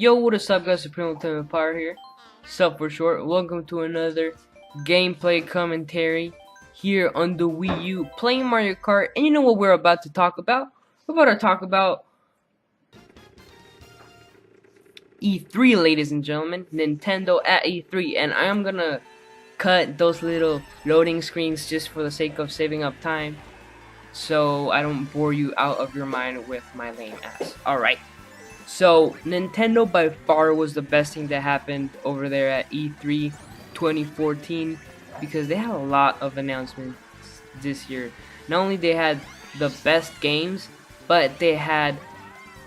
Yo, what is up guys, Supreme Ultimate Power here, sup for short. Welcome to another gameplay commentary here on the Wii U, playing Mario Kart. And you know what we're about to talk about? We're about to talk about E3, ladies and gentlemen. Nintendo at E3, and I'm gonna cut those little loading screens just for the sake of saving up time, so I don't bore you out of your mind with my lame ass. Alright. So, Nintendo by far was the best thing that happened over there at E3 2014 because they had a lot of announcements this year. Not only they had the best games, but they had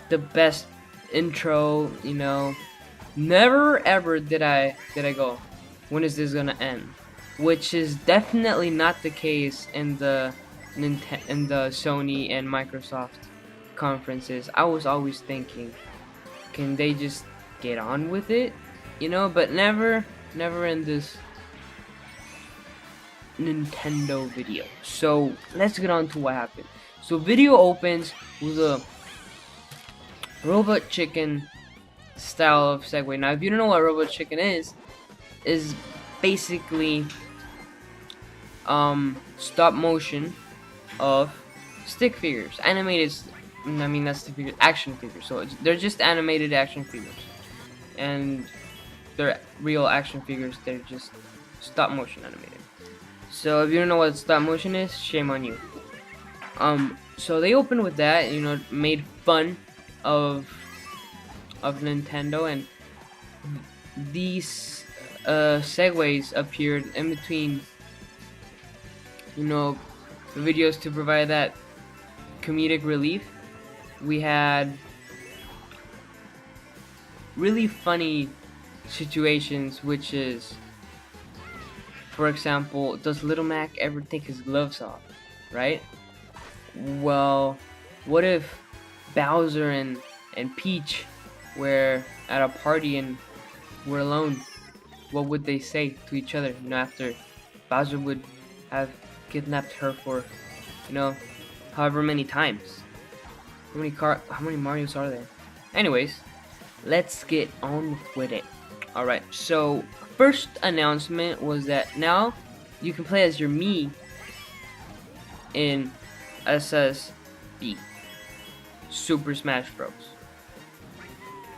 the best intro, you know. Never ever did I go, when is this gonna end? Which is definitely not the case in the Sony and Microsoft conferences. I was always thinking, can they just get on with it? You know, but never in this Nintendo video. So let's get on to what happened. So video opens with a Robot Chicken style of segue. Now if you don't know what Robot Chicken is basically stop motion of stick figures, animated. I mean, that's the figure, action figures. So they're just animated action figures, and they're real action figures. They're just stop motion animated. So if you don't know what stop motion is, shame on you. So they opened with that, you know, made fun of Nintendo, and these segues appeared in between, you know, videos to provide that comedic relief. We had really funny situations, which is, for example, does Little Mac ever take his gloves off, right? Well, what if Bowser and Peach were at a party and were alone? What would they say to each other, you know, after Bowser would have kidnapped her for, you know, however many times? How many Marios are there? Anyways, let's get on with it. Alright, so first announcement was that now you can play as your Mii in SSB, Super Smash Bros.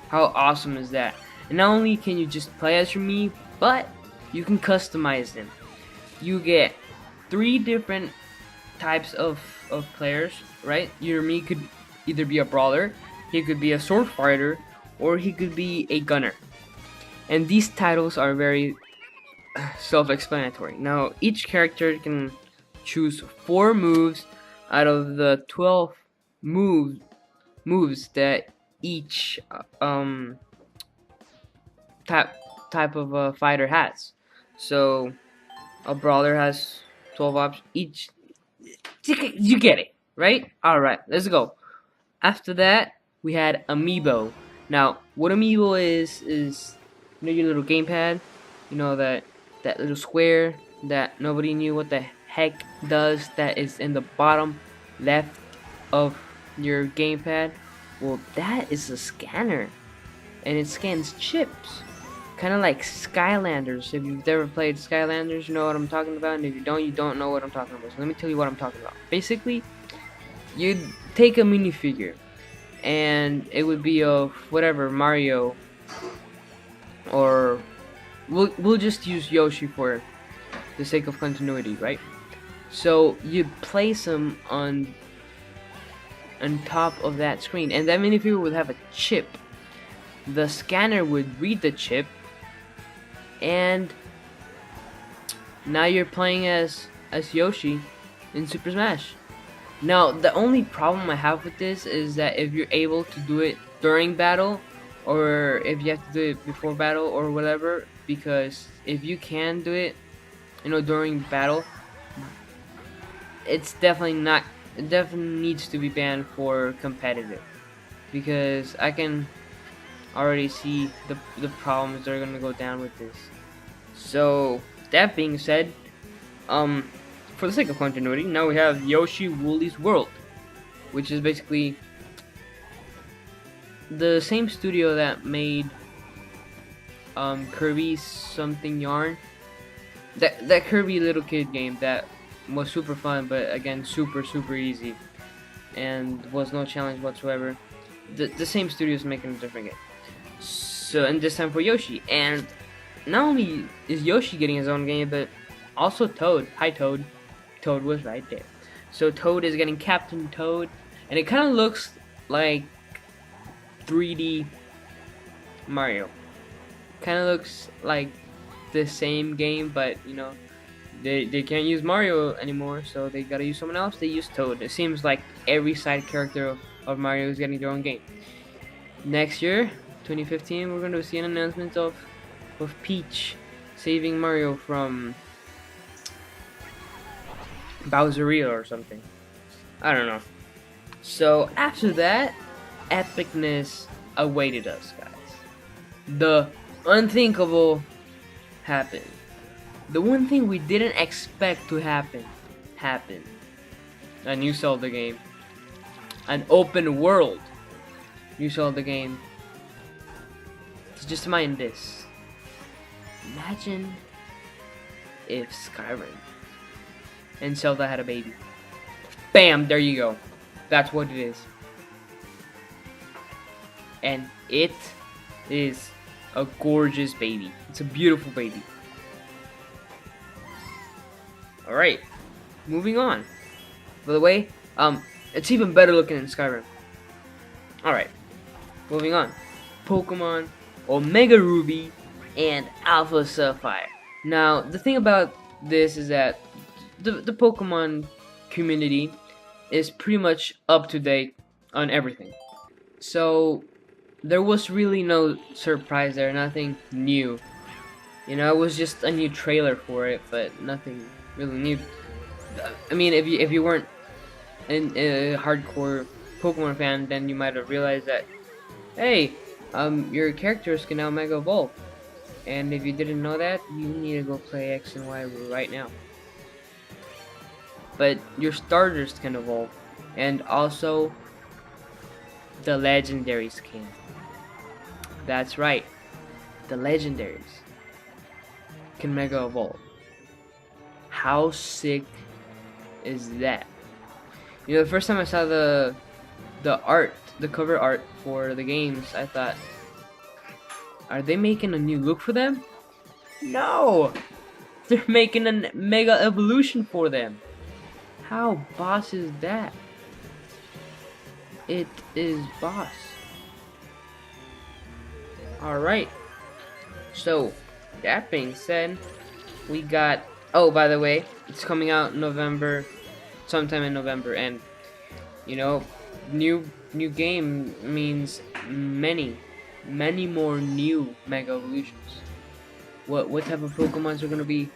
How awesome is that? And not only can you just play as your Mii, but you can customize them. You get 3 different types of players, right? Your Mii could either be a brawler, he could be a sword fighter, or he could be a gunner. And these titles are very self-explanatory. Now, each character can choose 4 moves out of the 12 moves that each type of a fighter has. So a brawler has 12 options each. You get it, right? Alright, let's go. After that, we had Amiibo. Now, what Amiibo is you know, your little gamepad, you know, that little square that nobody knew what the heck does, that is in the bottom left of your gamepad. Well, that is a scanner, and it scans chips, kind of like Skylanders. If you've ever played Skylanders, you know what I'm talking about, and if you don't know what I'm talking about. So let me tell you what I'm talking about. Basically, you'd take a minifigure, and it would be of whatever, Mario, or we'll just use Yoshi for the sake of continuity, right? So you place them on top of that screen, and that minifigure would have a chip. The scanner would read the chip, and now you're playing as Yoshi in Super Smash. Now, the only problem I have with this is that if you're able to do it during battle, or if you have to do it before battle or whatever, because if you can do it, you know, during battle, it definitely needs to be banned for competitive, because I can already see the problems that are gonna go down with this. So that being said, for the sake of continuity, now we have Yoshi Woolly's World, which is basically the same studio that made Kirby something yarn, that Kirby little kid game that was super fun, but again super easy and was no challenge whatsoever. The same studio is making a different game. So, and this time for Yoshi, and not only is Yoshi getting his own game, but also Toad. Hi Toad. Toad was right there. So Toad is getting Captain Toad, and it kind of looks like 3D Mario. Kind of looks like the same game, but you know, they can't use Mario anymore, so they gotta use someone else. They use Toad. It seems like every side character of Mario is getting their own game. Next year, 2015, we're gonna see an announcement of Peach saving Mario from Bowseria or something. I don't know. So after that, epicness awaited us, guys. The unthinkable happened. The one thing we didn't expect to happen happened. A new Zelda game. An open world new Zelda game. So just mind this. Imagine if Skyrim and Zelda had a baby. Bam! There you go. That's what it is. And it is a gorgeous baby. It's a beautiful baby. Alright, moving on. By the way, it's even better looking in Skyrim. Alright, moving on. Pokemon Omega Ruby and Alpha Sapphire. Now, the thing about this is that the Pokemon community is pretty much up to date on everything. So, there was really no surprise there, nothing new. You know, it was just a new trailer for it, but nothing really new. I mean, if you weren't a hardcore Pokemon fan, then you might have realized that, hey, your characters can now Mega Evolve. And if you didn't know that, you need to go play X and Y right now. But your starters can evolve, and also the legendaries can. That's right, the legendaries can Mega Evolve. How sick is that? You know, the first time I saw the art, the cover art for the games, I thought, are they making a new look for them? No! They're making a Mega Evolution for them. How boss is that? It is boss. Alright. So, that being said, we got... Oh, by the way, it's coming out in November, sometime in November, and, you know, new game means many more new Mega Evolutions. What type of Pokemons are gonna be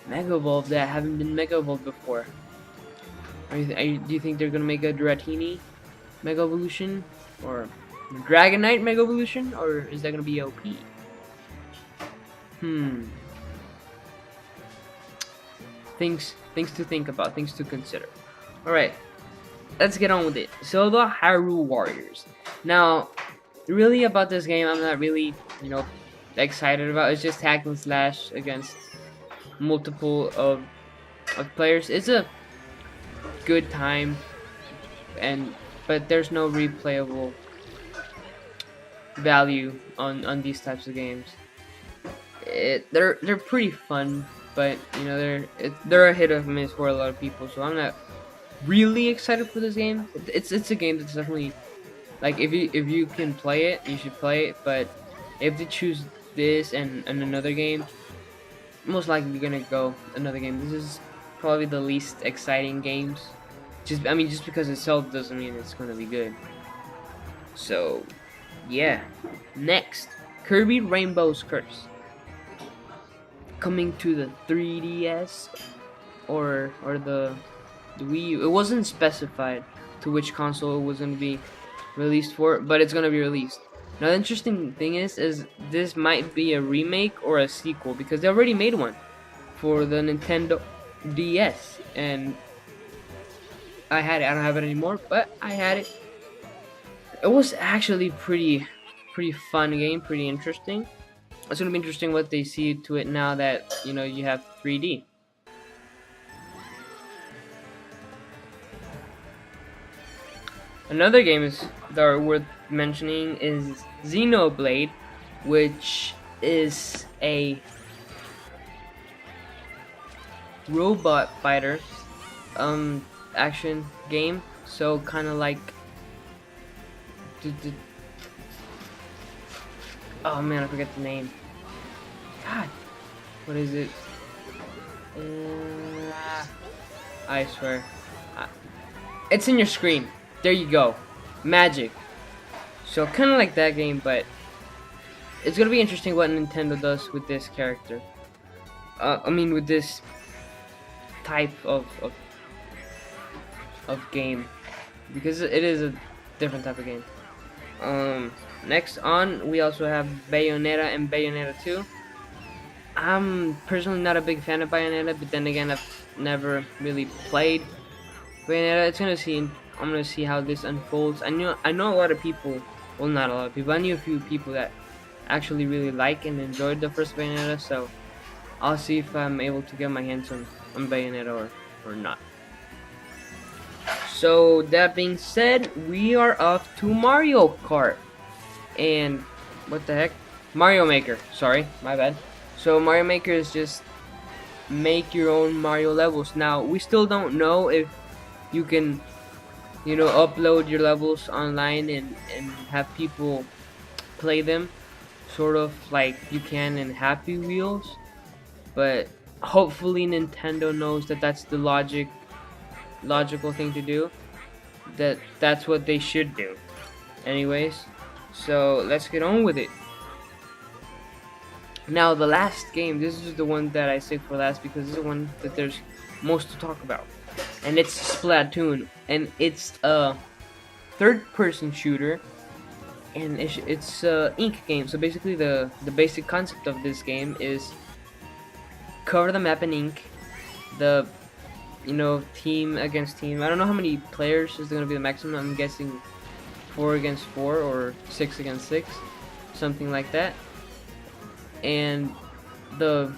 Mega Evolved that haven't been Mega Evolved before? Do you think they're gonna make a Dratini Mega Evolution, or Dragonite Mega Evolution, or is that gonna be OP? Things to think about, things to consider. Alright, let's get on with it. Zelda Hyrule Warriors. Now, really about this game, I'm not really, you know, excited about. It's just hack and slash against multiple of players. It's a good time, but there's no replayable value on these types of games. They're pretty fun, but you know they're a hit or miss for a lot of people. So I'm not really excited for this game. It's a game that's definitely, like, if you can play it, you should play it. But if you choose this and another game, most likely you're gonna go another game. This is probably the least exciting games. Just because it's sold doesn't mean it's gonna be good. So yeah. Next, Kirby Rainbow's Curse, coming to the 3DS or the Wii U. It wasn't specified to which console it was going to be released for, but it's going to be released. Now the interesting thing is this might be a remake or a sequel, because they already made one for the Nintendo DS, and I had it. I don't have it anymore, but I had it. it was actually pretty fun game, pretty interesting. It's gonna be interesting what they see to it now that you have 3D. Another game that are worth mentioning is Xenoblade, which is a robot fighter action game. So kind of like oh man, I forget the name. God, what is it? I swear, it's in your screen. There you go, magic. So kind of like that game, but it's gonna be interesting what Nintendo does with this character. I mean, with this type of game, because it is a different type of game. Next on, we also have Bayonetta and Bayonetta 2. I'm personally not a big fan of Bayonetta, but then again, I've never really played Bayonetta. I'm gonna see how this unfolds. I know a lot of people, well, not a lot of people. I knew a few people that actually really like and enjoyed the first Bayonetta, so I'll see if I'm able to get my hands on Bayonetta or not. So that being said, we are off to Mario Kart. And what the heck? Mario Maker. Sorry, my bad. So Mario Maker is just make your own Mario levels. Now, we still don't know if you can, upload your levels online and have people play them, sort of like you can in Happy Wheels. But hopefully Nintendo knows that that's the logical thing to do. That's what they should do. Anyways, so let's get on with it. Now the last game, this is the one that I saved for last because this is the one that there's most to talk about. And it's Splatoon, and it's a third-person shooter, and it's a ink game. So basically the basic concept of this game is cover the map in ink. The team against team. I don't know how many players is going to be the maximum. I'm guessing 4 against 4 or 6 against 6, something like that. And the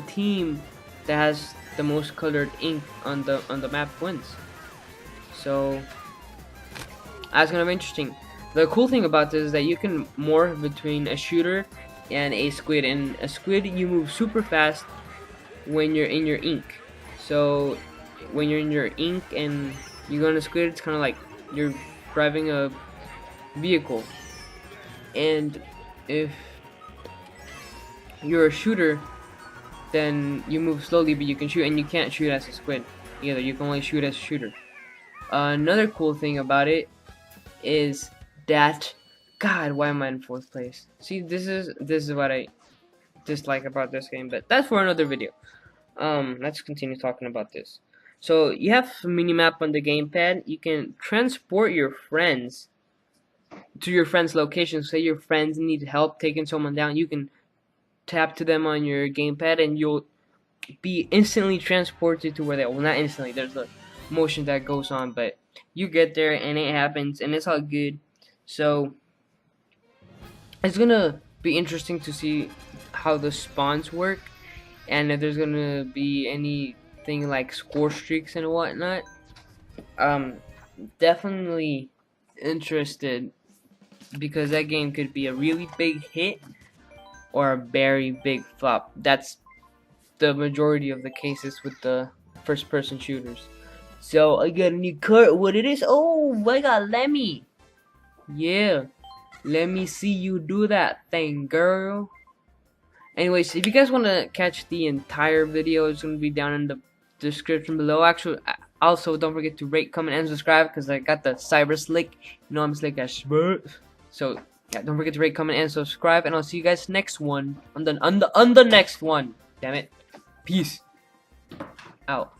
team that has the most colored ink on the map wins. So that's gonna be interesting. The cool thing about this is that you can morph between a shooter and a squid. And a squid, you move super fast when you're in your ink. So when you're in your ink and you go on a squid, it's kind of like you're driving a vehicle. And if you're a shooter, then you move slowly, but you can shoot, and you can't shoot as a squid either. You can only shoot as a shooter. Another cool thing about it is that, God, why am I in 4th place? See, this is what I dislike about this game, but that's for another video. Let's continue talking about this. So you have a mini-map on the gamepad. You can transport your friends to your friend's location. Say your friends need help taking someone down, you can tap to them on your gamepad and you'll be instantly transported to where they are. Well, not instantly, there's a motion that goes on, but you get there and it happens and it's all good. So it's gonna be interesting to see how the spawns work and if there's gonna be anything like score streaks and whatnot. Definitely interested, because that game could be a really big hit or a very big flop. That's the majority of the cases with the first-person shooters. So I got a new cart. What it is? Oh, I got Lemmy. Yeah, let me see you do that thing, girl. Anyways, if you guys want to catch the entire video, it's going to be down in the description below. Actually, also don't forget to rate, comment, and subscribe, because I got the cyber slick. You know I'm slick as shit. So yeah, don't forget to rate, comment, and subscribe, and I'll see you guys next one on the next one. Damn it. Peace out.